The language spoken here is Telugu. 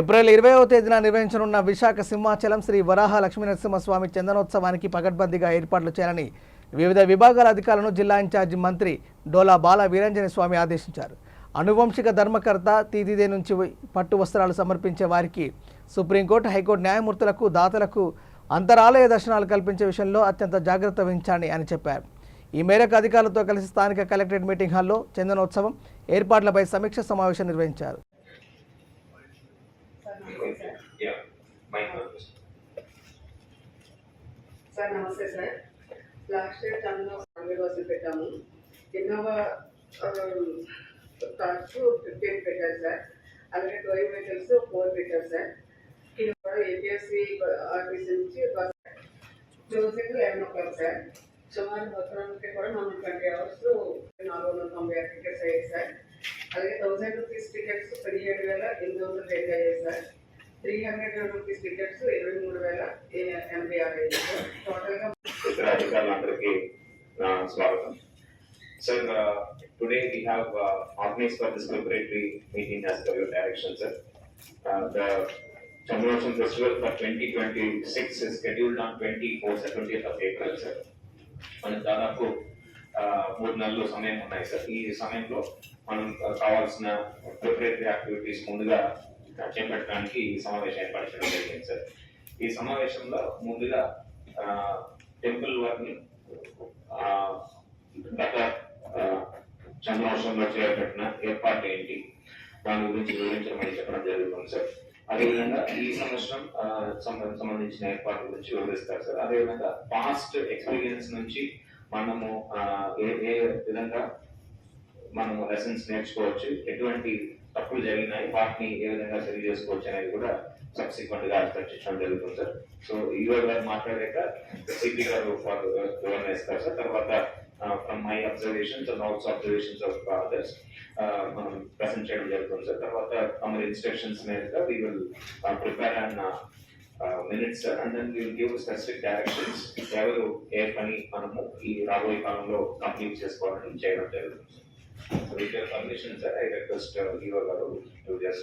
ఏప్రిల్ 20వ తేదీన నిర్వహించనున్న విశాఖ సింహాచలం శ్రీ వరాహ లక్ష్మీనరసింహస్వామి చందనోత్సవానికి పకడ్బందీగా ఏర్పాట్లు చేయాలని వివిధ విభాగాల అధికారులను జిల్లా ఇన్ఛార్జి మంత్రి డోలా బాల వీరంజని స్వామి ఆదేశించారు. అనువంశిక ధర్మకర్త తీదిదే నుంచి పట్టు వస్త్రాలు సమర్పించే వారికి సుప్రీంకోర్టు, హైకోర్టు న్యాయమూర్తులకు, దాతలకు అంతరాలయ దర్శనాలు కల్పించే విషయంలో అత్యంత జాగ్రత్త వహించాలని అని చెప్పారు. ఈ మేరకు అధికారులతో కలిసి స్థానిక కలెక్టరేట్ మీటింగ్ హాల్లో చందనోత్సవం ఏర్పాట్లపై సమీక్ష సమావేశం నిర్వహించారు. సార్ నమస్తే సార్. లాస్ట్ ఇయర్ టన్ను 100 బస్సులు పెట్టాము. ఇన్నోవా కార్స్ 15 పెట్టారు సార్. అలాగే టోయ్ వెహికల్స్ 4 పెట్టారు సార్. ఇది కూడా ఏపీఎస్సీ ఆర్టీసీ నుంచి బస్ క్లోజింగ్ 11 o'clock సార్. సుమారు మొత్తానికి కూడా మనం 20 hours 490 టికెట్స్ అయ్యాయి సార్. అలాగే 1000 రూపీస్ టికెట్స్ 17,800 రేట్ అయ్యాయి సార్. 300 రూపీస్ టికెట్స్ 23,086 టోటల్గా. అధికారులందరికీ స్వాగతం. Sir, today we have organized for this preparatory meeting as per your direction, sir. The Chandrosham Festival for 2026 is scheduled on 20th of April, sir. మనకు దాదాపు 3 నెలలు సమయం ఉన్నాయి సార్. ఈ సమయంలో మనం కావాల్సిన ప్రిపరేటరీ యాక్టివిటీస్ ముందుగా చేపట్టడానికి ఈ సమావేశం ఏర్పాటు చేయడం జరిగింది సార్. ఈ సమావేశంలో ముందుగా టెంపుల్ వర్క్ని గత చంద్రోత్సవంలో చేపట్టిన ఏర్పాటు ఏంటి దాని గురించి వివరించమని చెప్పడం జరుగుతుంది సార్. అదేవిధంగా ఈ సంవత్సరం సంబంధించిన ఏర్పాటు గురించి వివరిస్తారు సార్. అదేవిధంగా పాస్ట్ ఎక్స్పీరియన్స్ నుంచి మనము ఏ విధంగా మనము లెసన్స్ నేర్చుకోవచ్చు, ఎటువంటి తప్పులు జరిగినాయి, వాటిని ఏ విధంగా సరి చేసుకోవచ్చు అనేది కూడా సబ్సిక్వెంట్ గా చర్చించడం జరుగుతుంది సార్. సో ఈవో గారు మాట్లాడాక సిపి గారు వివరణ ఇస్తారు సార్. తర్వాత from my observations and also observations of others మనం ప్రెసెంట్ చేయడం జరుగుతుంది సార్. తర్వాత మన ఇన్స్ట్రక్షన్స్ మేరకు we will prepare an minutes sir, and then we will give specific directions ఎవరు ఏ పని మనము ఈ రాబోయే కాలంలో కంప్లీట్ చేసుకోవాలని చేయడం జరుగుతుంది. So with your permission sir, I request EO గారు to just